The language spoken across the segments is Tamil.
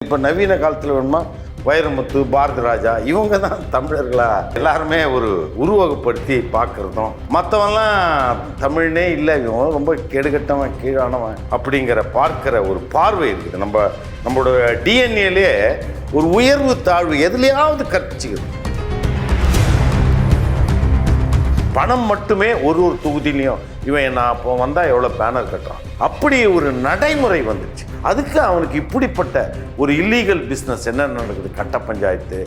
இப்போ நவீன காலத்தில் வேணுமா வைரமுத்து, பாரதி ராஜா, இவங்க தான் தமிழர்களா எல்லாருமே ஒரு உருவகப்படுத்தி பார்க்குறதும், மற்றவன்லாம் தமிழ்னே இல்லை, இவன் ரொம்ப கெடுகட்டவன் கீழானவன் அப்படிங்கிற பார்க்குற ஒரு பார்வை இருக்குது. நம்மளோட டிஎன்ஏலே ஒரு உயர்வு தாழ்வு எதுலையாவது கற்பிச்சுக்குது. பணம் மட்டுமே ஒரு தொகுதியிலையும் இவன் நான் அப்போ வந்தால் எவ்வளோ பேனர் கட்டுறான், அப்படி ஒரு நடைமுறை வந்துச்சு. அதுக்கு அவனுக்கு இப்படிப்பட்ட ஒரு இல்லீகல் பிஸ்னஸ் என்ன நடக்குது, கட்ட பஞ்சாயத்து,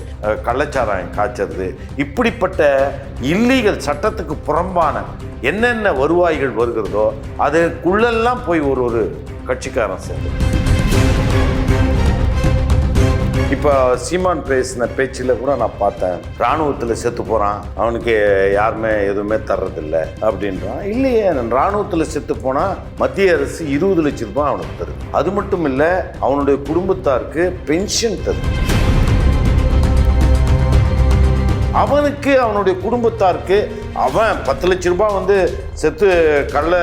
கள்ளச்சாராயம் காய்ச்சறது, இப்படிப்பட்ட இல்லீகல் சட்டத்துக்கு புறம்பான என்னென்ன வருவாய்கள் வருகிறதோ அதுக்குள்ளெல்லாம் போய் ஒரு கட்சிக்காரன் சேர்ந்து. இப்போ சீமான் பேசின பேச்சில் கூட நான் பார்த்தேன், இராணுவத்தில் செத்து போகிறான், அவனுக்கு யாருமே எதுவுமே தர்றதில்லை அப்படின்றான். இல்லையே, இராணுவத்தில் செத்து போனால் மத்திய அரசு 20 லட்சம் ரூபாய் அவனுக்கு தருது. அது மட்டும் இல்லை, அவனுடைய குடும்பத்தாருக்கு பென்ஷன் தருது. அவனுக்கு அவனுடைய குடும்பத்தாருக்கு அவன் 10 லட்சம் ரூபாய் செத்து கள்ள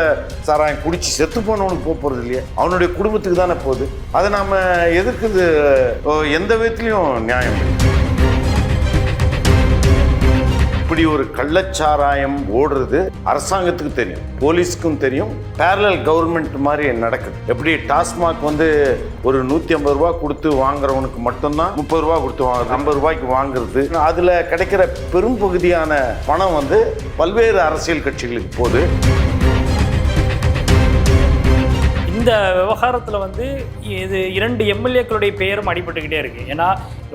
சாராயம் குடிச்சு செத்து போனவனுக்கு போகிறது இல்லையே, அவனுடைய குடும்பத்துக்கு தானே போகுது. அதை நாம் எதுக்குது எந்த விதத்துலையும் நியாயம். இப்படி ஒரு கள்ளச்சாராயம் ஓடுறது அரசாங்கத்துக்கு தெரியும், போலீஸுக்கும் தெரியும். பேரலல் கவர்மெண்ட் மாதிரி நடக்குது. எப்படி டாஸ்மாக் ஒரு 150 ரூபா கொடுத்து வாங்குறவனுக்கு மட்டும்தான் 30 ரூபா கொடுத்து வாங்குறது, 50 ரூபாய்க்கு வாங்குறது. அதில் கிடைக்கிற பெரும் பகுதியான பணம் பல்வேறு அரசியல் கட்சிகளுக்கு போகுது. இந்த விவகாரத்தில் இது 2 எம்எல்ஏக்களுடைய பெயரும் அடிபட்டுக்கிட்டே இருக்கு. ஏன்னா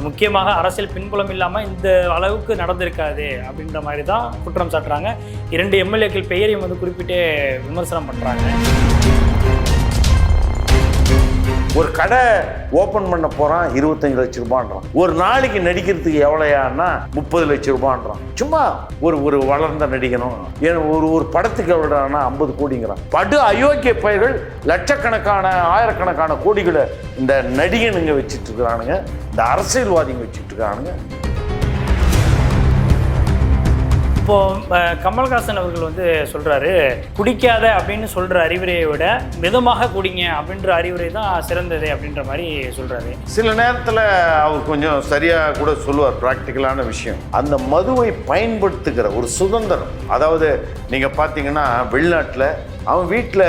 முக்கியமாக அரசியல் பின்புலம் இல்லாமல் இந்த அளவுக்கு நடந்திருக்காது அப்படின்ற மாதிரி தான் குற்றம் சாட்டுறாங்க. 2 எம்எல்ஏக்கள் பெயரையும் குறிப்பிட்டு விமர்சனம் பண்ணுறாங்க. ஒரு கடை ஓப்பன் பண்ண போகிறான், 25 லட்சம் ரூபான்றான். ஒரு நாளைக்கு நடிக்கிறதுக்கு எவ்வளோயான்னா 30 லட்சம் ரூபான்றான். சும்மா ஒரு வளர்ந்த நடிக்கணும், ஒரு படத்துக்கு எவ்வளோனா 50 கோடிங்கிறான். படு அயோக்கிய பயிர்கள் லட்சக்கணக்கான ஆயிரக்கணக்கான கோடிகளை இந்த நடிகனுங்க வச்சுட்டு இருக்கிறானுங்க, இந்த அரசியல்வாதிங்க வச்சுட்டு இருக்கிறானுங்க. இப்போ கமல்ஹாசன் அவர்கள் சொல்றாரு, குடிக்காத அப்படின்னு சொல்ற அறிவுரையை விட மிதமாக குடிங்க அப்படின்ற அறிவுரை தான் சிறந்தது அப்படின்ற மாதிரி சொல்றாரு. சில நேரத்தில் அவர் கொஞ்சம் சரியா கூட சொல்லுவார், பிராக்டிக்கலான விஷயம். அந்த மதுவை பயன்படுத்துகிற ஒரு சுதந்திரம், அதாவது நீங்க பார்த்தீங்கன்னா வெளிநாட்டில் அவன் வீட்டில்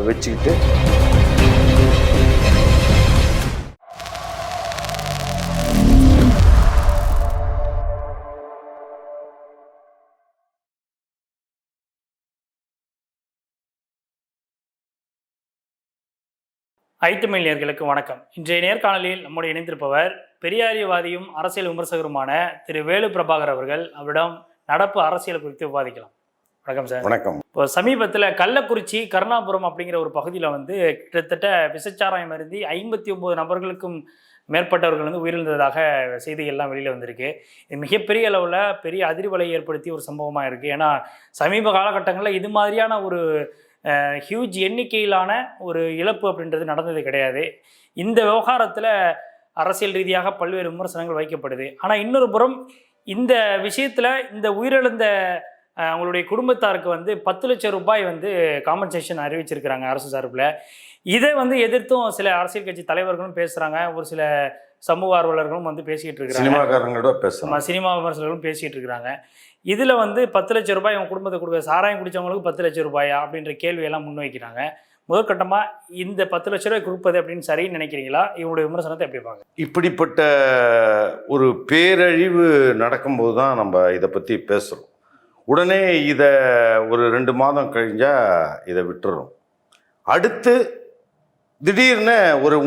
வச்சுக்கிட்டு ஐத்தமிழ் நேயர்களுக்கு வணக்கம். இன்றைய நேர்காணலில் நம்முடைய இணைந்திருப்பவர் பெரியாரியவாதியும் அரசியல் விமர்சகருமான திரு வேலு பிரபாகர் அவர்கள். அவரிடம் நடப்பு அரசியல் குறித்து விவாதிக்கலாம். வணக்கம் சார். வணக்கம். இப்போ சமீபத்தில் கள்ளக்குறிச்சி கருணாபுரம் அப்படிங்கிற ஒரு பகுதியில் கிட்டத்தட்ட விசச்சாராயம் அருந்தி 59 நபர்களுக்கும் மேற்பட்டவர்கள் உயிரிழந்ததாக செய்திகள்லாம் வெளியில் வந்திருக்கு. இது மிகப்பெரிய அளவில் பெரிய அதிர்வலை ஏற்படுத்திய ஒரு சம்பவமாக இருக்குது. ஏன்னா சமீப காலகட்டங்களில் இது மாதிரியான ஒரு ஹியூஜ் எண்ணிக்கையிலான ஒரு இழப்பு அப்படின்றது நடந்தது கிடையாது. இந்த விவகாரத்தில் அரசியல் ரீதியாக பல்வேறு விமர்சனங்கள் வைக்கப்படுது. ஆனால் இன்னொரு புறம் இந்த விஷயத்தில் இந்த உயிரிழந்த அவங்களுடைய குடும்பத்தாருக்கு 10 லட்சம் ரூபாய் காம்பன்சேஷன் அறிவிச்சிருக்கிறாங்க அரசு சார்பில். இதை எதிர்த்தும் சில அரசியல் கட்சி தலைவர்களும் பேசுகிறாங்க, ஒரு சில சமூக ஆர்வலர்களும் பேசிக்கிட்டு இருக்கிறாங்க, சினிமா விமர்சகர்களும் பேசிக்கிட்டு இருக்கிறாங்க. இதில் 10 லட்சம் ரூபாய் அவங்க குடும்பத்தை கொடுக்க, சாராயம் குடித்தவங்களுக்கு 10 லட்சம் ரூபாயா அப்படின்ற கேள்வியெல்லாம் முன்வைக்கிறாங்க. முதற்கட்டமாக இந்த 10 லட்ச ரூபாய் கொடுப்பது அப்படின்னு சரின்னு நினைக்கிறீங்களா? இவங்களுடைய விமர்சனத்தை எப்படி பார்க்க? இப்படிப்பட்ட ஒரு பேரழிவு நடக்கும்போது தான் நம்ம இதை பற்றி பேசுகிறோம். உடனே இதை ஒரு 2 மாதம் கழிஞ்சால் இதை விட்டுறோம். அடுத்து திடீர்னு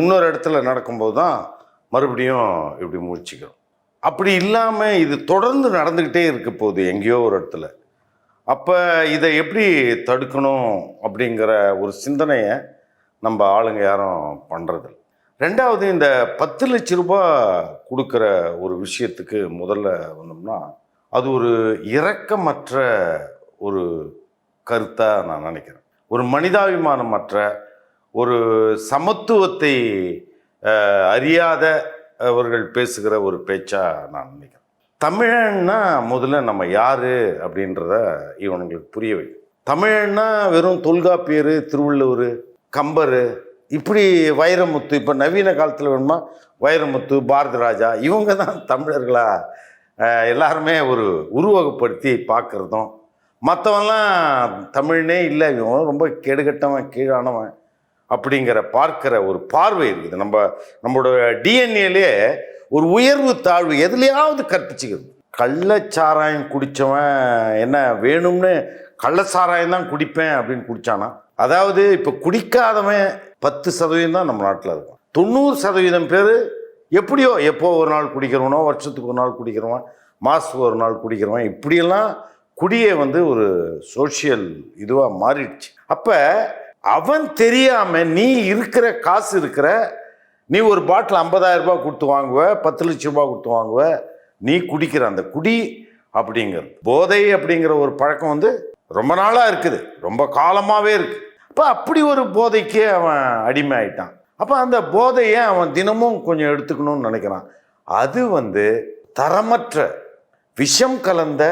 இன்னொரு இடத்துல நடக்கும்போது தான் மறுபடியும் இப்படி முடிச்சுக்கிறோம். அப்படி இல்லாமல் இது தொடர்ந்து நடந்துக்கிட்டே இருக்க போகுது எங்கேயோ ஒரு இடத்துல. அப்போ இதை எப்படி தடுக்கணும் அப்படிங்கிற ஒரு சிந்தனையை நம்ம ஆளுங்க யாரும் பண்ணுறதில்ல. ரெண்டாவது, இந்த 10 லட்சம் ரூபாய் கொடுக்குற ஒரு விஷயத்துக்கு முதல்ல வந்தோம்னா அது ஒரு இரக்கமற்ற ஒரு கருத்தாக நான் நினைக்கிறேன். ஒரு மனிதாபிமானமற்ற, ஒரு சமத்துவத்தை அறியாத அவர்கள் பேசுகிற ஒரு பேச்சா நான் நினைக்கிறேன். தமிழன்னா முதல்ல நம்ம யார் அப்படின்றத இவனுங்களுக்கு புரிய வைக்கும். தமிழன்னா வெறும் தொல்காப்பியர், திருவள்ளுவர், கம்பர் இப்படி வைரமுத்து, இப்போ நவீன காலத்தில் வேணுமா வைரமுத்து, பாரதி ராஜா, இவங்க தான் தமிழர்களா எல்லாருமே ஒரு உருவகப்படுத்தி பார்க்குறதும், மற்றவன்லாம் தமிழ்னே இல்லை, இவன் ரொம்ப கெடுகட்டவன் கீழானவன் அப்படிங்கிற பார்க்குற ஒரு பார்வை இருக்குது. நம்மளோட டிஎன்ஏலே ஒரு உயர்வு தாழ்வு எதுலையாவது கற்பிச்சுக்கிறது. கள்ளச்சாராயம் குடித்தவன் என்ன வேணும்னு கள்ளச்சாராயம் தான் குடிப்பேன் அப்படின்னு குடித்தானா? அதாவது இப்போ குடிக்காதவன் 10% தான் நம்ம நாட்டில் இருக்கும். 90% பேர் எப்படியோ எப்போ ஒரு நாள் குடிக்கிறவனோ, வருஷத்துக்கு ஒரு நாள் குடிக்கிறவன், மாதத்துக்கு ஒரு நாள் குடிக்கிறவன், இப்படியெல்லாம் குடியை ஒரு சோஷியல் இதுவாக மாறிடுச்சு. அப்போ அவன் தெரியாமல் நீ இருக்கிற காசு இருக்கிற நீ ஒரு பாட்டில் 50,000 ரூபாய் கொடுத்து வாங்குவ, 10 லட்ச ரூபாய் கொடுத்து வாங்குவ, நீ குடிக்கிற அந்த குடி அப்படிங்கிறது போதை அப்படிங்கிற ஒரு பழக்கம் ரொம்ப நாளாக இருக்குது, ரொம்ப காலமாகவே இருக்குது. அப்போ அப்படி ஒரு போதைக்கு அவன் அடிமை ஆயிட்டான். அப்போ அந்த போதையை அவன் தினமும் கொஞ்சம் எடுத்துக்கணும்னு நினைக்கிறான். அது தரமற்ற விஷம் கலந்த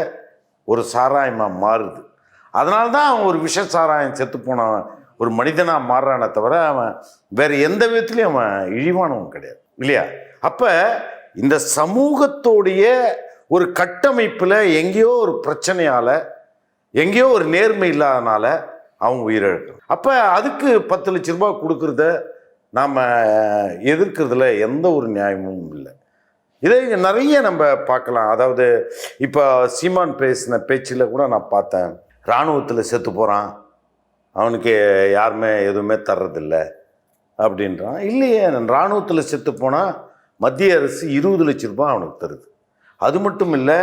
ஒரு சாராயமாக மாறுது. அதனால தான் அவன் ஒரு விஷ சாராயம் செத்து போனவன் ஒரு மனிதனாக மாறுறானே தவிர அவன் வேறு எந்த விதத்துலையும் அவன் இழிவானவன் கிடையாது, இல்லையா? அப்போ இந்த சமூகத்தோடைய ஒரு கட்டமைப்பில் எங்கேயோ ஒரு பிரச்சனையால், எங்கேயோ ஒரு நேர்மை இல்லாதனால அவன் உயிரிழக்கிறான். அப்போ அதுக்கு 10 லட்ச ரூபாய் கொடுக்குறத நாம் எதிர்க்கிறதுல எந்த ஒரு நியாயமும் இல்லை. இதை நிறைய நம்ம பார்க்கலாம். அதாவது இப்போ சீமான் பேசின பேச்சில் கூட நான் பார்த்தேன், இராணுவத்தில் செத்து போகிறான், அவனுக்கு யாருமே எதுவுமே தர்றதில்ல அப்படின்றான். இல்லையே, இராணுவத்தில் செத்து போனால் மத்திய அரசு 20 லட்ச ரூபாய் அவனுக்கு தருது. அது மட்டும் இல்லை,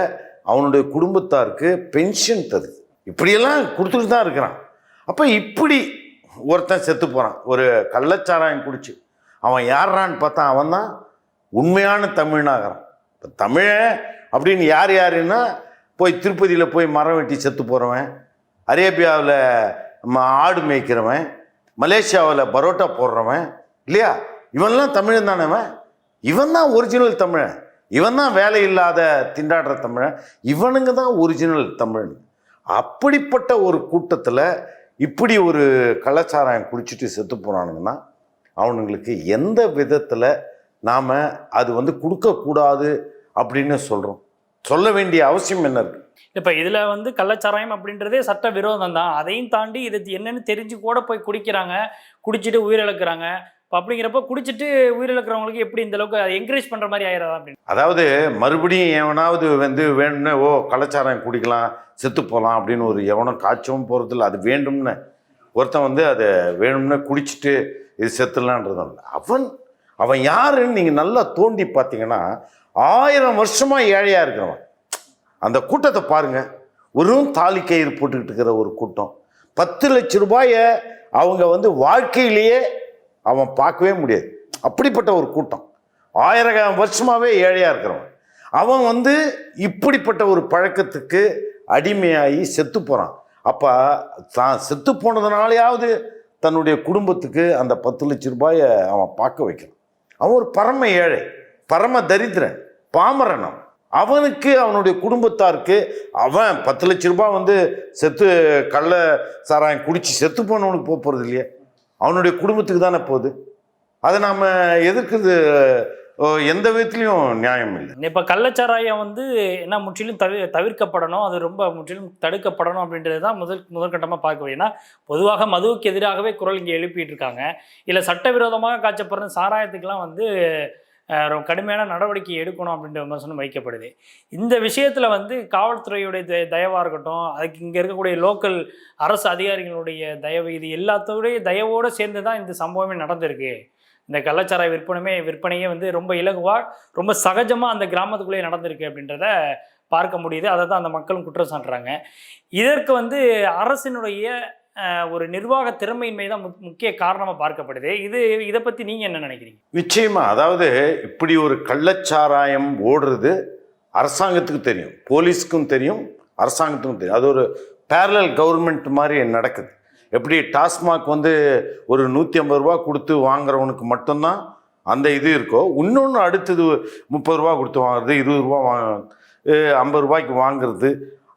அவனுடைய குடும்பத்தாருக்கு பென்ஷன் தருது. இப்படியெல்லாம் கொடுத்துட்டு தான் இருக்கிறான். அப்போ இப்படி ஒருத்தன் செத்து போகிறான் ஒரு கள்ளச்சாராயம் குடிச்சு. அவன் யாரான்னு பார்த்தா அவன் தான் உண்மையான தமிழ்னாகிறான். இப்போ தமிழன் அப்படின்னு யாருன்னா போய் திருப்பதியில் போய் மரம் வெட்டி செத்து போகிறவன், அரேபியாவில் ஆடு மேய்க்கிறவன், மலேசியாவில் பரோட்டா போடுறவன், இல்லையா? இவன்லாம் தமிழன் தானவன். இவன் தான் ஒரிஜினல் தமிழன். இவன் தான் வேலை இல்லாத திண்டாடுற தமிழன். இவனுங்க தான் ஒரிஜினல் தமிழன். அப்படிப்பட்ட ஒரு கூட்டத்தில் இப்படி ஒரு கள்ளச்சாராயம் குடிச்சிட்டு செத்து போனானுங்கன்னா அவனுங்களுக்கு எந்த விதத்தில் நாம் அது கொடுக்கக்கூடாது அப்படின்னு சொல்கிறோம்? சொல்ல வேண்டிய அவசியம் என்ன இருக்குது? இப்போ இதில் கள்ளச்சாராயம் அப்படின்றதே சட்ட விரோதம் தான். அதையும் தாண்டி இது என்னன்னு தெரிஞ்சு கூட போய் குடிக்கிறாங்க, குடிச்சிட்டு உயிரிழக்கிறாங்க. இப்போ அப்படிங்கிறப்ப குடிச்சிட்டு உயிரிழக்கிறவங்களுக்கு எப்படி இந்த அளவுக்கு அதை என்கரேஜ் பண்ணுற மாதிரி ஆயிடாதா அப்படின்னு? அதாவது மறுபடியும் எவனாவது வேணும்னு கள்ளச்சாராயம் குடிக்கலாம் செத்து போகலாம் அப்படின்னு ஒரு எவனும் காய்ச்சவும் போகிறதில்ல. அது வேண்டும்னு ஒருத்தன் அதை வேணும்னு குடிச்சிட்டு இது செத்துலான்றதும் இல்லை. அவன் யாருன்னு நீங்கள் நல்லா தோண்டி பார்த்தீங்கன்னா 1000 வருஷமாக ஏழையாக இருக்கிறவன். அந்த கூட்டத்தை பாருங்கள், ஒரு தாலி கயிறு போட்டுக்கிட்டு இருக்கிற ஒரு கூட்டம். 10 லட்ச ரூபாயை அவங்க வாழ்க்கையிலேயே அவன் பார்க்கவே முடியாது. அப்படிப்பட்ட ஒரு கூட்டம் 1000 வருஷமாகவே ஏழையாக இருக்கிறவன். அவன் இப்படிப்பட்ட ஒரு பழக்கத்துக்கு அடிமையாகி செத்து போகிறான். அப்போ தான் செத்து போனதுனாலையாவது தன்னுடைய குடும்பத்துக்கு அந்த 10 லட்ச ரூபாயை அவன் பார்க்க வைக்கிறான். அவன் ஒரு பரம ஏழை, பரம தரித்திரன், பாமரனம். அவனுக்கு அவனுடைய குடும்பத்தாருக்கு அவன் 10 லட்ச ரூபாய் செத்து கள்ள சாராயம் குடிச்சு செத்து போனவனுக்கு போகிறது இல்லையே, அவனுடைய குடும்பத்துக்கு தானே போகுது. அதை நாம் எதிர்க்கிறது எந்த விதத்துலையும் நியாயம் இல்லை. இப்போ கள்ளச்சாராயம் என்ன முற்றிலும் தவிர்க்கப்படணும், அது ரொம்ப முற்றிலும் தடுக்கப்படணும் அப்படின்றது தான் முதற்கட்டமாக பார்க்க. ஏன்னா பொதுவாக மதுவுக்கு எதிராகவே குரல் இங்கே எழுப்பிட்டு இருக்காங்க. இல்லை சட்டவிரோதமாக காய்ச்சப்படுற சாராயத்துக்கெல்லாம் கடுமையான நடவடிக்கை எடுக்கணும் அப்படின்ற விமர்சனம் வைக்கப்படுது. இந்த விஷயத்தில் காவல்துறையுடைய தயவாக இருக்கட்டும், அதுக்கு இங்கே இருக்கக்கூடிய லோக்கல் அரசு அதிகாரிகளுடைய தயவு, இது எல்லாத்தோடைய தயவோடு சேர்ந்து தான் இந்த சம்பவமே நடந்திருக்கு. இந்த கள்ளச்சாராய விற்பனையே ரொம்ப இலகுவாக ரொம்ப சகஜமாக அந்த கிராமத்துக்குள்ளேயே நடந்திருக்கு அப்படின்றத பார்க்க முடியுது. அதை தான் அந்த மக்களும் குற்றம் சாட்டுறாங்க. இதற்கு அரசினுடைய ஒரு நிர்வாக திறமையின்மை தான் முக்கிய காரணமாக பார்க்கப்படுது. இதை பற்றி நீங்கள் என்ன நினைக்கிறீங்க? நிச்சயமாக, அதாவது இப்படி ஒரு கள்ளச்சாராயம் ஓடுறது அரசாங்கத்துக்கு தெரியும், போலீஸுக்கும் தெரியும், அரசாங்கத்துக்கும் தெரியும். அது ஒரு பேரலல் கவர்மெண்ட் மாதிரி நடக்குது. எப்படி டாஸ்மாக் ஒரு 150 ரூபா கொடுத்து வாங்குறவனுக்கு மட்டும்தான் அந்த இது இருக்கோ, இன்னொன்று அடுத்தது 30 ரூபா கொடுத்து வாங்குறது, 20 ரூபா 50 ரூபாய்க்கு வாங்குறது,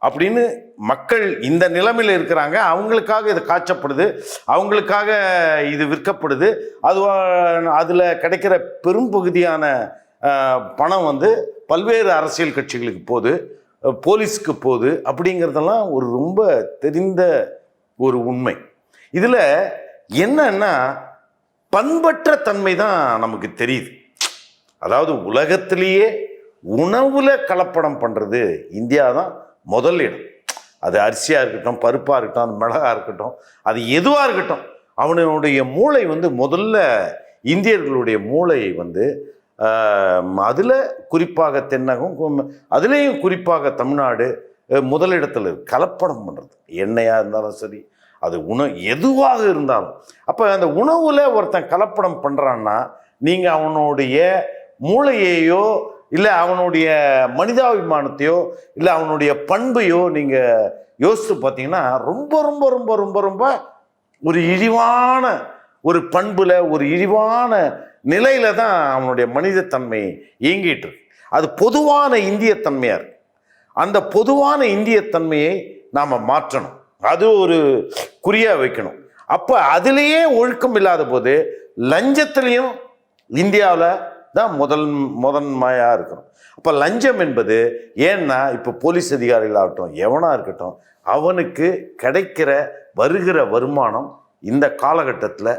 அப்படின்னு மக்கள் இந்த நிலைமையில் இருக்கிறாங்க. அவங்களுக்காக இது காய்ச்சப்படுது, அவங்களுக்காக இது விற்கப்படுது. அதில் கிடைக்கிற பெரும்பகுதியான பணம் வந்து பல்வேறு அரசியல் கட்சிகளுக்கு போகுது, போலீஸுக்கு போகுது. அப்படிங்கிறதெல்லாம் ஒரு ரொம்ப தெரிந்த ஒரு உண்மை. இதில் என்னன்னா பண்பற்ற தன்மை தான் நமக்கு தெரியுது. அதாவது உலகத்திலேயே உணவுல கலப்படம் பண்ணுறது இந்தியா தான் முதல் இடம். அது அரிசியாக இருக்கட்டும், பருப்பாக இருக்கட்டும், அது மிளகாக இருக்கட்டும், அது எதுவாக இருக்கட்டும், அவனுடைய மூளை வந்து முதல்ல இந்தியர்களுடைய மூளை வந்து அதில் குறிப்பாக தென்னகம், அதுலேயும் குறிப்பாக தமிழ்நாடு முதலிடத்தில் கலப்படம் பண்ணுறது. எண்ணெயாக இருந்தாலும் சரி, அது எதுவாக இருந்தாலும். அப்போ அந்த உணவில் ஒருத்தன் கலப்படம் பண்ணுறான்னா நீங்கள் அவனுடைய மூளையையோ இல்லை அவனுடைய மனிதாபிமானத்தையோ இல்லை அவனுடைய பண்பையோ நீங்கள் யோசித்து பார்த்தீங்கன்னா ரொம்ப ரொம்ப ரொம்ப ரொம்ப ரொம்ப ஒரு இழிவான ஒரு பண்பில், ஒரு இழிவான நிலையில தான் அவனுடைய மனிதத்தன்மை இயங்கிட்டு இருக்கு. அது பொதுவான இந்திய தன்மையாக இருக்கு. அந்த பொதுவான இந்திய தன்மையை நாம் மாற்றணும், அது ஒரு குறியாக வைக்கணும். அப்போ அதுலேயே ஒழுக்கம் இல்லாத போது லஞ்சத்திலையும் இந்தியாவில் தான் முதன்மையாக இருக்கணும். அப்போ லஞ்சம் என்பது ஏன்னா இப்போ போலீஸ் அதிகாரிகளாகட்டும் எவனாக இருக்கட்டும், அவனுக்கு கிடைக்கிற வருகிற வருமானம் இந்த காலகட்டத்தில்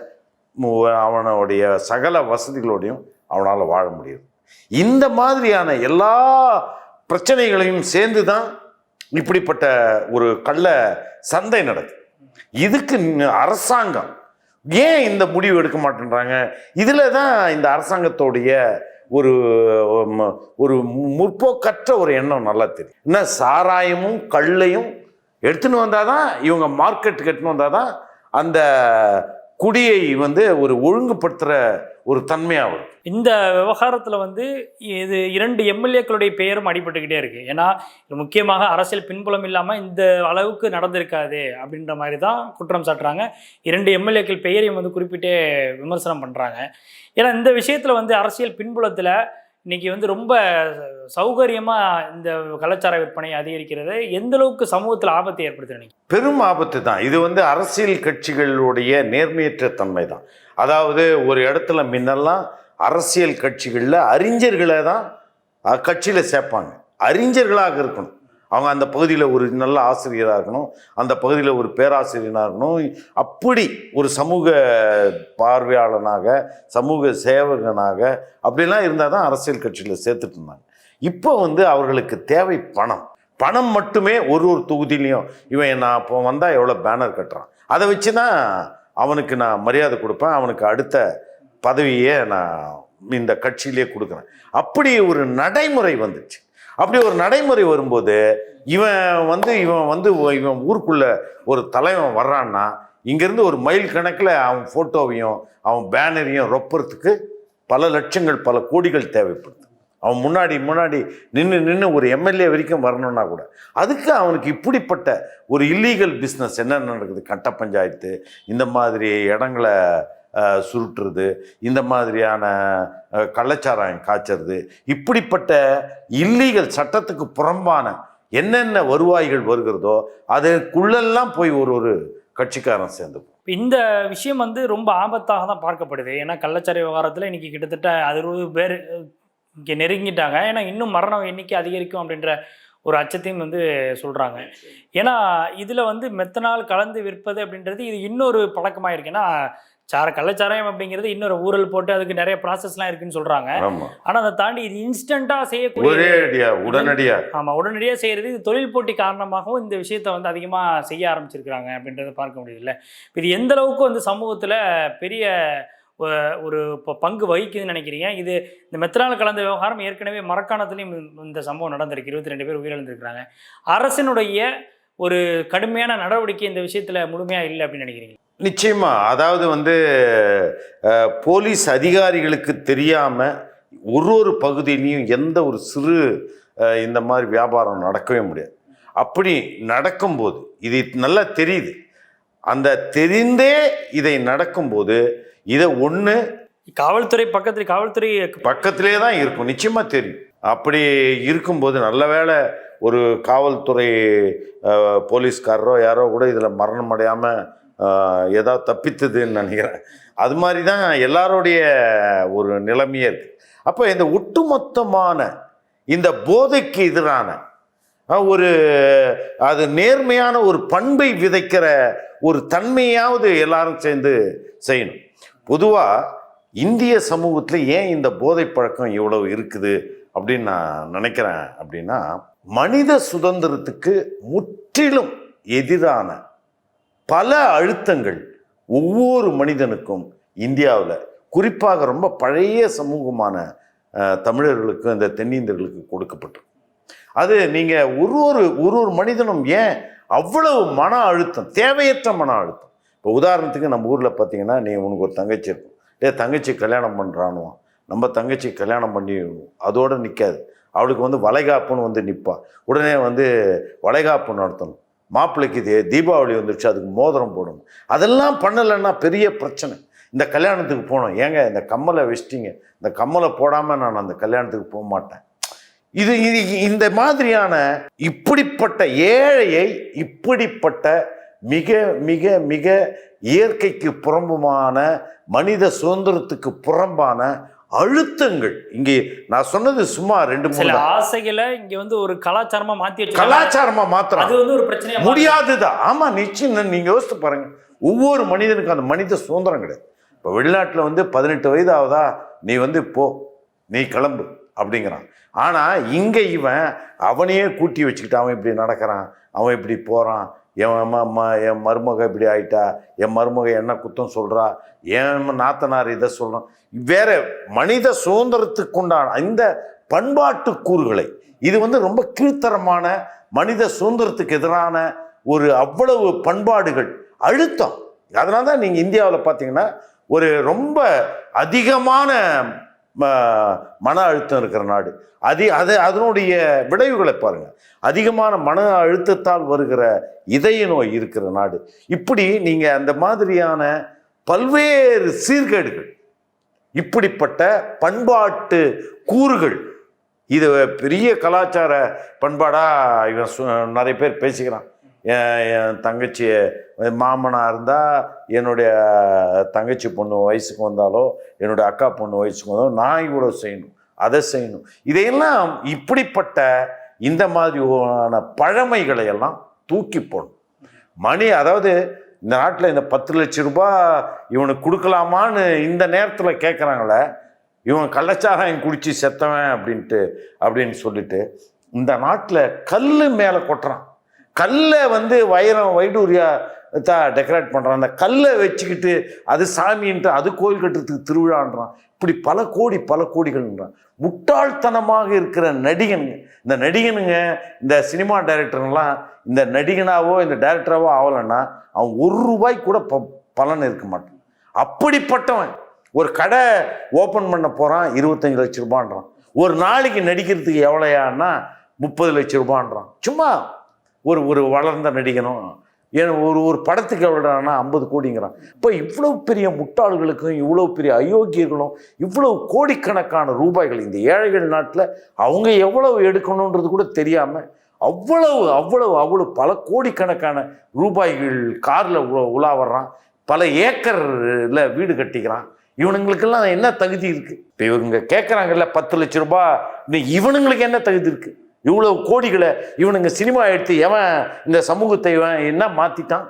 அவனுடைய சகல வசதிகளோடையும் அவனால் வாழ முடியும். இந்த மாதிரியான எல்லா பிரச்சனைகளையும் சேர்ந்து தான் இப்படிப்பட்ட ஒரு கள்ள சந்தை நடக்குது. இதுக்கு அரசாங்கம் ஏன் இந்த முடிவு எடுக்க மாட்டேன்றாங்க? இதில் தான் இந்த அரசாங்கத்தோடைய ஒரு ஒரு முற்போக்கற்ற ஒரு எண்ணம் நல்லா தெரியும். என்ன சாராயமும் கள்ளையும் எடுத்துன்னு வந்தால் தான் இவங்க மார்க்கெட்டுக்கு எடுத்துன்னு வந்தால் தான் அந்த குடியை வந்து ஒரு ஒழுங்குபடுத்துகிற ஒரு தன்மையாக வரும். இந்த விவகாரத்தில் வந்து இது 2 எம்எல்ஏக்களுடைய பெயரும் அடிபட்டுக்கிட்டே இருக்குது. ஏன்னா முக்கியமாக அரசியல் பின்புலம் இல்லாமல் இந்த அளவுக்கு நடந்திருக்காது அப்படின்ற மாதிரி தான் குற்றம் சாட்டுறாங்க. 2 எம்எல்ஏக்கள் பெயரையும் வந்து குறிப்பிட்டே விமர்சனம் பண்ணுறாங்க. ஏன்னா இந்த விஷயத்தில் வந்து அரசியல் பின்புலத்தில் இன்றைக்கி வந்து ரொம்ப சௌகரியமாக இந்த கலாச்சார விற்பனை அதிகரிக்கிறது எந்த அளவுக்கு சமூகத்தில் ஆபத்தை ஏற்படுத்துறீங்க? பெரும் ஆபத்து தான். இது வந்து அரசியல் கட்சிகளுடைய நேர்மையற்ற தன்மை தான். அதாவது ஒரு இடத்துல முன்னெல்லாம் அரசியல் கட்சிகளில் அறிஞர்களை தான் கட்சியில் சேர்ப்பாங்க. அறிஞர்களாக இருக்கணும், அவங்க அந்த பகுதியில் ஒரு நல்ல ஆசிரியராக இருக்கணும், அந்த பகுதியில் ஒரு பேராசிரியராக இருக்கணும். அப்படி ஒரு சமூக பார்வையாளனாக, சமூக சேவகனாக அப்படிலாம் இருந்தால் தான் அரசியல் கட்சியில் சேர்த்துட்டு இருந்தாங்க. இப்போ வந்து அவர்களுக்கு தேவை பணம். பணம் மட்டுமே ஒரு தொகுதியிலையும் இவன் நான் இப்போ வந்தால் எவ்வளோ பேனர் கட்டுறான், அதை வச்சு தான் அவனுக்கு நான் மரியாதை கொடுப்பேன், அவனுக்கு அடுத்த பதவியே நான் இந்த கட்சியிலே கொடுக்குறேன். அப்படி ஒரு நடைமுறை வந்துச்சு. அப்படி ஒரு நடைமுறை வரும்போது இவன் ஊருக்குள்ள ஒரு தலைவன் வர்றான்னா இங்கேருந்து ஒரு மைல் கணக்கில் அவன் ஃபோட்டோவையும் அவன் பேனரையும் ரொப்புறதுக்கு பல லட்சங்கள் பல கோடிகள் தேவைப்படுது. அவன் முன்னாடி நின்று ஒரு எம்எல்ஏ வரைக்கும் வரணும்னா கூட அதுக்கு அவனுக்கு இப்படிப்பட்ட ஒரு இல்லீகல் பிஸ்னஸ் என்ன நடக்குது, கட்ட பஞ்சாயத்து, இந்த மாதிரி இடங்களை சுருட்டுறது, இந்த மாதிரியான கள்ளச்சாராயம் காய்ச்சறது, இப்படிப்பட்ட இல்லீகல் சட்டத்துக்கு புறம்பான என்னென்ன வருவாய்கள் வருகிறதோ அதுக்குள்ளெல்லாம் போய் ஒரு கட்சிக்காரன் சேர்ந்து. இந்த விஷயம் வந்து ரொம்ப ஆபத்தாக தான் பார்க்கப்படுது. ஏன்னா கள்ளச்சார விவகாரத்தில் இன்றைக்கி கிட்டத்தட்ட 60 பேர் இங்கே நெருங்கிட்டாங்க. ஏன்னா இன்னும் மரண எண்ணிக்கை அதிகரிக்கும் அப்படின்ற ஒரு அச்சத்தையும் வந்து சொல்கிறாங்க. ஏன்னா இதில் வந்து மெத்தனால் கலந்து விற்பது அப்படின்றது இது இன்னொரு பழக்கமாக இருக்கு. ஏன்னா கள்ளச்சாராயம் அப்படிங்கிறது இன்னொரு ஊழல் போட்டு அதுக்கு நிறைய ப்ராசஸ்லாம் இருக்குன்னு சொல்கிறாங்க. ஆனால் அதை தாண்டி இது இன்ஸ்டண்ட்டாக செய்யக்கூடிய உடனடியாக செய்கிறது. இது தொழில் போட்டி காரணமாகவும் இந்த விஷயத்தை வந்து அதிகமாக செய்ய ஆரம்பிச்சிருக்கிறாங்க அப்படின்றத பார்க்க முடியுதுல்ல. இது எந்த அளவுக்கு வந்து சமூகத்தில் பெரிய ஒரு பங்கு வகிக்குதுன்னு நினைக்கிறீங்க? இது இந்த மெத்தனால் கலந்த விவகாரம் ஏற்கனவே மரக்காணத்துலேயும் இந்த சம்பவம் நடந்திருக்கு, 22 பேர் உயிரிழந்திருக்கிறாங்க. அரசினுடைய ஒரு கடுமையான நடவடிக்கை இந்த விஷயத்தில் முழுமையாக இல்லை அப்படின்னு நினைக்கிறீங்க? நிச்சயமா. அதாவது வந்து போலீஸ் அதிகாரிகளுக்கு தெரியாமல் ஒரு பகுதியிலையும் எந்த ஒரு சிறு இந்த மாதிரி வியாபாரம் நடக்கவே முடியாது. அப்படி நடக்கும்போது இது நல்லா தெரியுது. அந்த தெரிந்தே இதை நடக்கும்போது இதை காவல்துறை பக்கத்திலே தான் இருக்கும், நிச்சயமாக தெரியும். அப்படி இருக்கும்போது நல்ல வேளை ஒரு காவல்துறை போலீஸ்காரரோ யாரோ கூட இதில் மரணம் அடையாமல் ஏதாவது தப்பித்ததுன்னு நினைக்கிறேன். அது மாதிரி தான் எல்லாருடைய ஒரு நிலைமையே இருக்குது. அப்போ இந்த ஒட்டுமொத்தமான இந்த போதைக்கு எதிரான ஒரு அது நேர்மையான ஒரு பண்பை விதைக்கிற ஒரு தன்மையாவது எல்லாரும் சேர்ந்து செய்யணும். பொதுவாக இந்திய சமூகத்தில் ஏன் இந்த போதை பழக்கம் இவ்வளவு இருக்குது அப்படின்னு நான் நினைக்கிறேன் அப்படின்னா, மனித சுதந்திரத்துக்கு முற்றிலும் எதிரான பல அழுத்தங்கள் ஒவ்வொரு மனிதனுக்கும் இந்தியாவில், குறிப்பாக ரொம்ப பழைய சமூகமான தமிழர்களுக்கும் இந்த தென்னிந்தியர்களுக்கு கொடுக்கப்பட்டிருக்கு. அது நீங்கள் ஒரு மனிதனும் ஏன் அவ்வளவு மன அழுத்தம், தேவையற்ற மன அழுத்தம். இப்போ உதாரணத்துக்கு நம்ம ஊரில் பார்த்தீங்கன்னா, நீ உனக்கு ஒரு தங்கச்சி இருக்கும், தங்கச்சி கல்யாணம் பண்ணுறானுவோ, நம்ம தங்கச்சி கல்யாணம் பண்ணி அதோடு நிற்காது, அவளுக்கு வளைகாப்புன்னு நிற்பா. உடனே வளைகாப்பு நடத்தணும், மாப்பிள்ளைக்கு தீபாவளி வந்துடுச்சு அதுக்கு மோதிரம் போடணும். அதெல்லாம் பண்ணலைன்னா பெரிய பிரச்சனை. இந்த கல்யாணத்துக்கு போனோம், ஏங்க இந்த கம்மலை வச்சிட்டிங்க, இந்த கம்மலை போடாமல் நான் அந்த கல்யாணத்துக்கு போக மாட்டேன். இது இந்த மாதிரியான இப்படிப்பட்ட ஏழையை இப்படிப்பட்ட மிக மிக மிக இயற்கைக்கு புறம்புமான மனித சுதந்திரத்துக்கு புறம்பான அழுத்தங்கள். இங்கே நான் சொன்னது சும்மா 2-3 ஆசைகளை இங்க ஒரு கலாச்சாரமா மாத்துறோம். அது ஒரு பிரச்சனை முடியாதுதான். ஆமா, நிச்சயம். நீங்க யோசித்து பாருங்க, ஒவ்வொரு மனிதனுக்கும் அந்த மனித சுதந்திரம் கிடையாது. இப்போ வெளிநாட்டில் 18 வயது ஆகுதா, நீ போ, நீ கிளம்பு அப்படிங்கிறான். ஆனால் இங்கே இவன் அவனையே கூட்டி வச்சுக்கிட்டு அவன் இப்படி நடக்கிறான், அவன் இப்படி போகிறான், என் மருமக இப்படி ஆயிட்டா, என் மருமக என்ன குத்தம் சொல்கிறா, என் நாத்தனார் இதை சொல்கிறான். வேற மனித சுதந்திரத்துக்கு உண்டான இந்த பண்பாட்டு கூறுகளை, இது ரொம்ப கீழ்த்தரமான மனித சுதந்திரத்துக்கு எதிரான ஒரு அவ்வளவு பண்பாடுகள் அழுத்தம். அதனால தான் நீங்கள் இந்தியாவில் பார்த்தீங்கன்னா ஒரு ரொம்ப அதிகமான மன அழுத்தம் இருக்கிற நாடு. அதனுடைய விளைவுகளை பாருங்க. அதிகமான மன அழுத்தத்தால் வருகிற இதய நோய் இருக்கிற நாடு. இப்படி நீங்க அந்த மாதிரியான பல்வேறு சீர்கேடுகள், இப்படிப்பட்ட பண்பாட்டு கூறுகள், இது பெரிய கலாச்சார பண்பாடா இவன் நிறைய பேர் பேசிக்கிறான். என் தங்கச்சி மாமனா இருந்தால் என்னுடைய தங்கச்சி பொண்ணு வயசுக்கு வந்தாலோ, என்னுடைய அக்கா பொண்ணு வயசுக்கு வந்தாலோ நான் இவ்வளோ செய்யணும், அதை செய்யணும். இதையெல்லாம் இப்படிப்பட்ட இந்த மாதிரியான பழமைகளை எல்லாம் தூக்கி போடணும். அதாவது இந்த நாட்டில் இந்த 10 லட்சம் ரூபாய் இவனுக்கு கொடுக்கலாமான்னு இந்த நேரத்தில் கேட்குறாங்களே, இவன் கள்ளச்சாராயம் குடிச்சு செத்தவன் அப்படின்னு சொல்லிட்டு இந்த நாட்டில் கல் மேலே கொட்டுறான். கல்லை வைரம் வைடூரியா டெக்கரேட் பண்ணுறான். அந்த கல்லை வச்சுக்கிட்டு அது சாமின்ட்டு அது கோயில் கட்டுறதுக்கு திருவிழான்றான். இப்படி பல கோடிகள்ன்றான். முட்டாள்தனமாக இருக்கிற நடிகனுங்க, இந்த நடிகனுங்க, இந்த சினிமா டைரக்டருங்கெல்லாம் இந்த நடிகனாவோ இந்த டைரக்டராவோ ஆகலைன்னா அவன் ₹1 கூட பலன் இருக்க மாட்டான். அப்படிப்பட்டவன் ஒரு கடை ஓப்பன் பண்ண போகிறான், 25 லட்சம் ரூபான்றான். ஒரு நாளைக்கு நடிக்கிறதுக்கு எவ்வளையான்னா 30 லட்சம் ரூபான்றான். சும்மா ஒரு வளர்ந்த நடிகனும் ஏன்னா ஒரு படத்துக்கு எவ்வளோனா 50 கோடிங்கிறான். இப்போ இவ்வளவு பெரிய முட்டாள்களுக்கும் இவ்வளவு பெரிய அயோக்கியர்களும் இவ்வளவு கோடிக்கணக்கான ரூபாய்கள் இந்த ஏழைகள் நாட்டில் அவங்க எவ்வளவு எடுக்கணுன்றது கூட தெரியாமல் அவ்வளவு பல கோடிக்கணக்கான ரூபாய்கள் காரில் உலா வர்றான், பல ஏக்கரில் வீடு கட்டிக்கிறான். இவனுங்களுக்கெல்லாம் என்ன தகுதி இருக்குது? இப்போ இவங்க கேட்குறாங்கல்ல 10 லட்சம் ரூபாய், இவனுங்களுக்கு என்ன தகுதி இருக்குது? இவ்வளவு கோடிகளை இவனுங்க சினிமா எடுத்து எவன் இந்த சமூகத்தை இவன் என்ன மாற்றிட்டான்?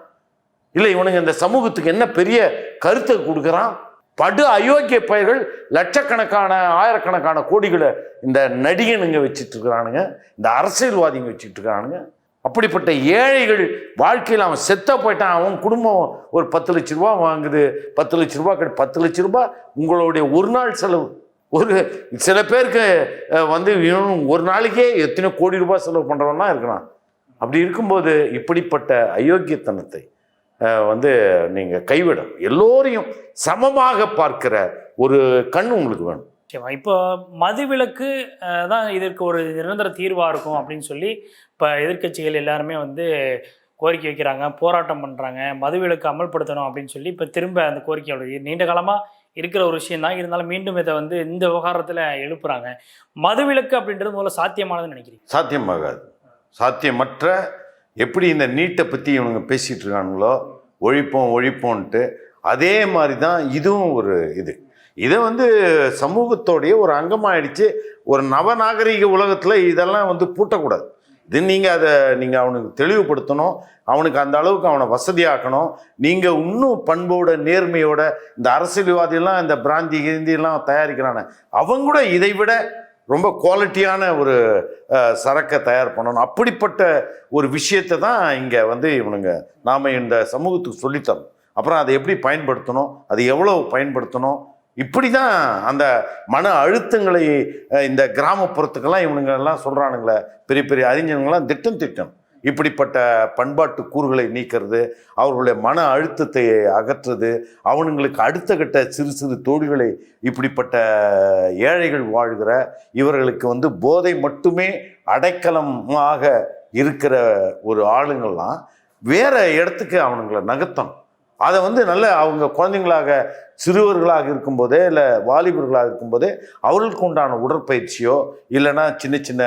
இல்லை இவனுங்க இந்த சமூகத்துக்கு என்ன பெரிய கருத்தை கொடுக்குறான்? படு அயோக்கிய பயிர்கள் லட்சக்கணக்கான ஆயிரக்கணக்கான கோடிகளை இந்த நடிகனுங்க வச்சுட்டு இருக்கிறானுங்க, இந்த அரசியல்வாதிங்க வச்சுட்டு இருக்கிறானுங்க. அப்படிப்பட்ட ஏழைகள் வாழ்க்கையில் அவன் செத்த போயிட்டான், அவன் குடும்பம் ஒரு 10 லட்சம் ரூபா வாங்குது, 10 லட்சம் ரூபா 10 லட்சம் ரூபாய் உங்களுடைய ஒரு நாள் செலவு. சில பேருக்கு ஒரு நாளைக்கே எத்தனை கோடி ரூபாய் செலவு பண்ணுறவன்னா இருக்கிறான். அப்படி இருக்கும்போது இப்படிப்பட்ட அயோக்கியத்தனத்தை நீங்கள் கைவிடும். எல்லோரையும் சமமாக பார்க்கிற ஒரு கண் உங்களுக்கு வேணும். இப்போ மதுவிலக்கு தான் இதற்கு ஒரு நிரந்தர தீர்வாக இருக்கும் அப்படின்னு சொல்லி இப்போ எதிர்க்கட்சிகள் எல்லாருமே கோரிக்கை வைக்கிறாங்க, போராட்டம் பண்ணுறாங்க, மதுவிலக்கு அமல்படுத்தணும் அப்படின்னு சொல்லி இப்போ திரும்ப அந்த கோரிக்கையோட நீண்ட காலமாக இருக்கிற ஒரு விஷயம் தான். இருந்தாலும் மீண்டும் இதை இந்த விவகாரத்தில் எழுப்புறாங்க. மதுவிலக்கு அப்படின்றது முதல்ல சாத்தியமானதுன்னு நினைக்கிறீங்க? சாத்தியமாகாது. சாத்தியமற்ற எப்படி இந்த நீட்டை பற்றி இவனுங்க பேசிகிட்டு இருக்கானுங்களோ ஒழிப்போன்ட்டு அதே மாதிரி தான் இதுவும் ஒரு இதை வந்து சமூகத்தோடைய ஒரு அங்கமாகிடுச்சு. ஒரு நவநாகரிக உலகத்தில் இதெல்லாம் வந்து பூட்டக்கூடாது. இது நீங்கள் அவனுக்கு தெளிவுபடுத்தணும், அவனுக்கு அந்த அளவுக்கு அவனை வசதியாக்கணும். நீங்கள் இன்னும் பண்போட நேர்மையோட இந்த அரசியல்வாதியெல்லாம் இந்த பிராந்தி கிந்தியெல்லாம் தயாரிக்கிறானே அவங்க கூட இதை விட ரொம்ப குவாலிட்டியான ஒரு சரக்கை தயார் பண்ணணும். அப்படிப்பட்ட ஒரு விஷயத்தை தான் இங்கே வந்து இவனுங்க நாம் இந்த சமூகத்துக்கு சொல்லித்தரணும். அப்புறம் அதை எப்படி பயன்படுத்தணும், அது எவ்வளோ பயன்படுத்தணும், இப்படி தான் அந்த மன அழுத்தங்களை இந்த கிராமப்புறத்துக்கெல்லாம் இவனுங்கெல்லாம் சொல்கிறானுங்களே பெரிய பெரிய அறிஞர்கள்லாம் திட்டம் இப்படிப்பட்ட பண்பாட்டு கூறுகளை நீக்கிறது, அவர்களுடைய மன அழுத்தத்தை அகற்றுறது, அவனுங்களுக்கு அடுத்த கட்ட சிறு சிறு தொழில்களை இப்படிப்பட்ட ஏழைகள் வாழ்கிற இவர்களுக்கு வந்து போதை மட்டுமே அடைக்கலமாக இருக்கிற ஒரு ஆளுங்கள்லாம் வேற இடத்துக்கு அவனுங்களை நகர்த்தணும். அதை வந்து நல்ல அவங்க குழந்தைங்களாக சிறுவர்களாக இருக்கும்போதே இல்லை வாலிபர்களாக இருக்கும்போதே அவர்களுக்கு உண்டான உடற்பயிற்சியோ இல்லைன்னா சின்ன சின்ன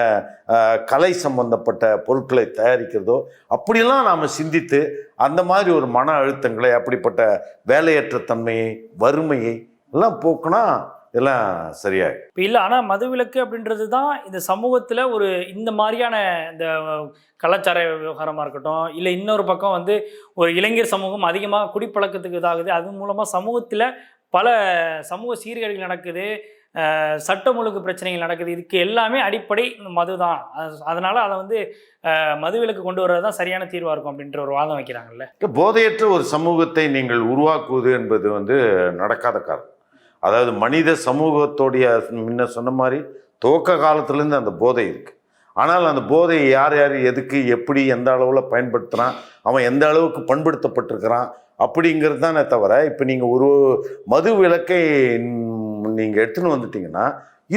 கலை சம்பந்தப்பட்ட பொருட்களை தயாரிக்கிறதோ அப்படியெல்லாம் நாம் சிந்தித்து அந்த மாதிரி ஒரு மன அழுத்தங்களை அப்படிப்பட்ட வேலையற்ற தன்மையை வறுமையை எல்லாம் போக்குனா எல்லாம் சரியாகும். இப்போ இல்லை, ஆனால் மதுவிலக்கு அப்படின்றது தான் இந்த சமூகத்தில் ஒரு இந்த மாதிரியான இந்த கலாச்சார விவகாரமாக இருக்கட்டும், இல்லை இன்னொரு பக்கம் வந்து ஒரு இளைஞர் சமூகம் அதிகமாக குடிப்பழக்கத்துக்கு இதாகுது, அது மூலமாக சமூகத்தில் பல சமூக சீர்கேடுகள் நடக்குது, சட்டம் ஒழுங்கு பிரச்சனைகள் நடக்குது. இதுக்கு எல்லாமே அடிப்படை மது தான். அதனால் அதை வந்து மதுவிலக்கு கொண்டு வர்றது தான் சரியான தீர்வாக இருக்கும் அப்படின்ற ஒரு வாதம் வைக்கிறாங்கல்ல. போதையற்ற ஒரு சமூகத்தை நீங்கள் உருவாக்குவது என்பது வந்து நடக்காத காரணம். அதாவது மனித சமூகத்தோடைய முன்ன சொன்ன மாதிரி துவக்க காலத்துலேருந்து அந்த போதை இருக்குது. ஆனால் அந்த போதையை யார் யார் எதுக்கு எப்படி எந்த அளவில் பயன்படுத்துகிறான், அவன் எந்த அளவுக்கு பண்படுத்தப்பட்டிருக்கிறான் அப்படிங்கிறது தானே தவிர, இப்போ நீங்கள் ஒரு மது விலக்கை நீங்கள் எடுத்துன்னு வந்துட்டீங்கன்னா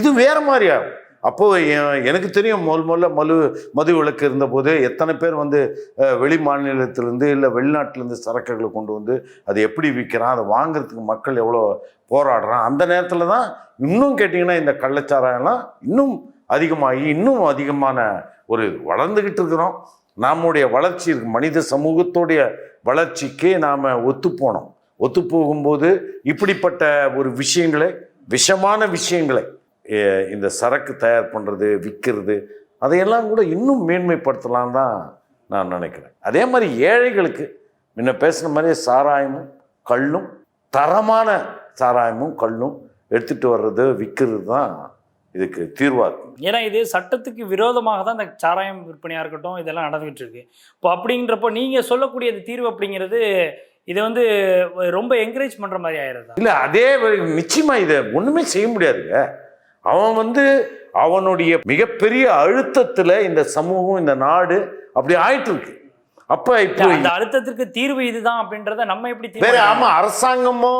இது வேறு மாதிரி ஆகும். அப்போது எனக்கு தெரியும் முதல்ல மது விலக்கு இருந்தபோது எத்தனை பேர் வந்து வெளி மாநிலத்திலேருந்து இல்லை வெளிநாட்டிலேருந்து சரக்குகளை கொண்டு வந்து அதை எப்படி விற்கிறான், அதை வாங்குறதுக்கு மக்கள் எவ்வளோ போராடுறான். அந்த நேரத்தில் தான் இன்னும் கேட்டிங்கன்னா இந்த கள்ளச்சாராயம்லாம் இன்னும் அதிகமாகி இன்னும் அதிகமான ஒரு வளர்ந்துக்கிட்டு இருக்கிறோம். நம்முடைய வளர்ச்சி இருக்கு, மனித சமூகத்தோடைய வளர்ச்சிக்கு நாம் ஒத்து போகும்போது இப்படிப்பட்ட ஒரு விஷயங்களை, விஷமான விஷயங்களை, இந்த சரக்கு தயார் பண்ணுறது விற்கிறது அதையெல்லாம் கூட இன்னும் மேன்மைப்படுத்தலாம் தான் நான் நினைக்கிறேன். அதே மாதிரி ஏழைகளுக்கு முன்ன பேசுகிற மாதிரியே சாராயமும் கள்ளும், தரமான சாராயமும் கள்ளும் எடுத்துகிட்டு வர்றது விற்கிறது தான் இதுக்கு தீர்வாக இருக்கும். ஏன்னா இது சட்டத்துக்கு விரோதமாக தான் இந்த சாராயம் விற்பனையாக இருக்கட்டும் இதெல்லாம் நடந்துகிட்டு இருக்கு. இப்போ அப்படின்றப்போ நீங்கள் சொல்லக்கூடிய தீர்வு அப்படிங்கிறது இதை வந்து ரொம்ப என்கரேஜ் பண்ணுற மாதிரி ஆயிடுது. இல்லை, அதே நிச்சயமாக இதை ஒன்றுமே செய்ய முடியாதுங்க. அவன் வந்து அவனுடைய மிகப்பெரிய அழுத்தத்தில் இந்த சமூகம் இந்த நாடு அப்படி ஆயிட்டு இருக்கு. அப்போ இப்போ அந்த அழுத்தத்திற்கு தீர்வு இதுதான் அப்படின்றத நம்ம எப்படி வேற? ஆமாம், அரசாங்கமோ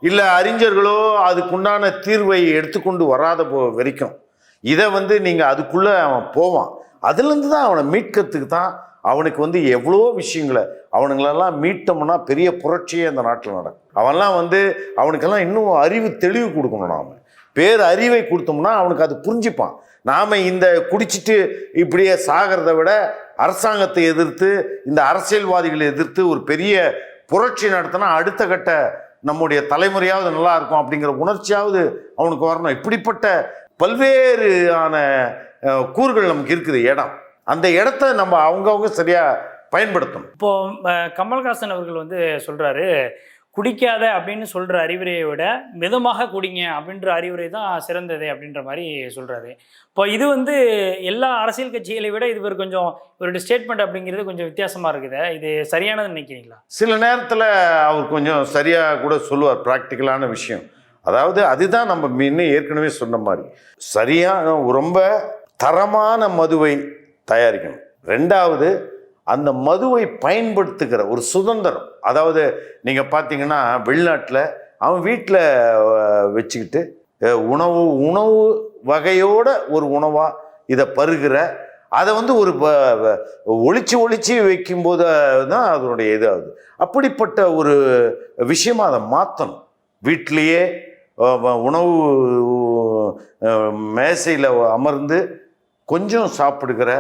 இல்லை அறிஞர்களோ அதுக்குண்டான தீர்வை எடுத்துக்கொண்டு வராத வரைக்கும் இதை வந்து நீங்கள் அதுக்குள்ளே அவன் போவான். அதுலேருந்து தான் அவனை மீட்கிறதுக்கு தான் அவனுக்கு வந்து எவ்வளோ விஷயங்களை அவனுங்களெல்லாம் மீட்டோம்னா பெரிய புரட்சியே அந்த நாட்டில் நடக்கும். அவன்லாம் வந்து அவனுக்கெல்லாம் இன்னும் அறிவு தெளிவு கொடுக்கணும். நாம் பேர் அறிவை கொடுத்தோம்னா அவனுக்கு அது புரிஞ்சுப்பான். நாம் இந்த குடிச்சிட்டு இப்படியே சாகிறத விட அரசாங்கத்தை எதிர்த்து இந்த அரசியல்வாதிகளை எதிர்த்து ஒரு பெரிய புரட்சி நடத்தினா அடுத்த கட்ட நம்முடைய தலைமுறையாவது நல்லா இருக்கும் அப்படிங்கிற உணர்ச்சியாவது அவனுக்கு வரணும். இப்படிப்பட்ட பல்வேறு கூறுகள் நமக்கு இருக்குது இடம். அந்த இடத்த நம்ம அவங்கவுங்க சரியாக பயன்படுத்தணும். இப்போது கமல்ஹாசன் அவர்கள் வந்து சொல்கிறாரு, குடிக்காத அப்படின்னு சொல்கிற அறிவுரையை விட மிதமாக குடிங்க அப்படின்ற அறிவுரை தான் சிறந்தது அப்படின்ற மாதிரி சொல்கிறாரு. இப்போ இது வந்து எல்லா அரசியல் கட்சிகளை விட இது ஒரு கொஞ்சம் ஒரு ஸ்டேட்மெண்ட் அப்படிங்கிறது கொஞ்சம் வித்தியாசமாக இருக்குது. இது சரியானதுன்னு நினைக்கிறீங்களா? சில நேரத்தில் அவர் கொஞ்சம் சரியாக கூட சொல்லுவார், ப்ராக்டிக்கலான விஷயம். அதாவது அதுதான் நம்ம முன்ன ஏற்கனவே சொன்ன மாதிரி சரியான ரொம்ப தரமான மதுவை தயாரிக்கணும். ரெண்டாவது, அந்த மதுவை பயன்படுத்துகிற ஒரு சுதந்திரம். அதாவது நீங்கள் பார்த்தீங்கன்னா வெளிநாட்டில் அவன் வீட்டில் வச்சுக்கிட்டு உணவு வகையோட ஒரு உணவாக இதை பருகிற அதை வந்து ஒரு ஒளிச்சு வைக்கும்போது தான் அதனுடைய இதாகுது. அப்படிப்பட்ட ஒரு விஷயமாக அதை மாற்றணும். வீட்டிலையே உணவு மேசையில் அமர்ந்து கொஞ்சம் சாப்பிடுகிற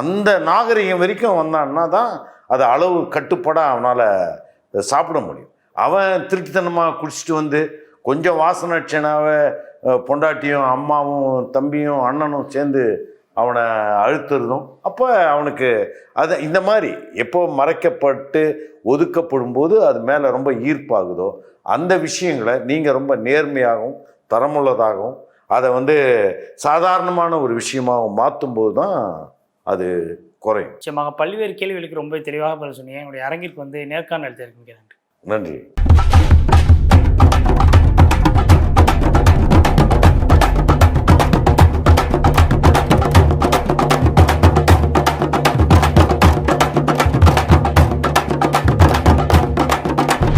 அந்த நாகரிகம் வரைக்கும் வந்தான்னா தான் அது அளவு கட்டுப்படாக அவனால் சாப்பிட முடியும். அவன் திருட்டுத்தனமாக குடிச்சிட்டு வந்து கொஞ்சம் வாசனை அடிச்சனாவே பொண்டாட்டியும் அம்மாவும் தம்பியும் அண்ணனும் சேர்ந்து அவனை அழுத்துறதும் அப்போ அவனுக்கு அது இந்த மாதிரி எப்போ மறைக்கப்பட்டு ஒதுக்கப்படும் போது அது மேலே ரொம்ப ஈர்ப்பாகுதோ அந்த விஷயங்களை நீங்கள் ரொம்ப நேர்மையாகவும் தரமுள்ளதாகவும் அதை சாதாரணமான ஒரு விஷயமாகவும் மாற்றும்போது தான் அது குறையும். நிச்சயமாக பல்வேறு கேள்விகளுக்கு ரொம்ப தெளிவாக பதில் சொன்னீங்க. என்னுடைய அரங்கிற்கு நேர்காணல் தேர்வு. நன்றி.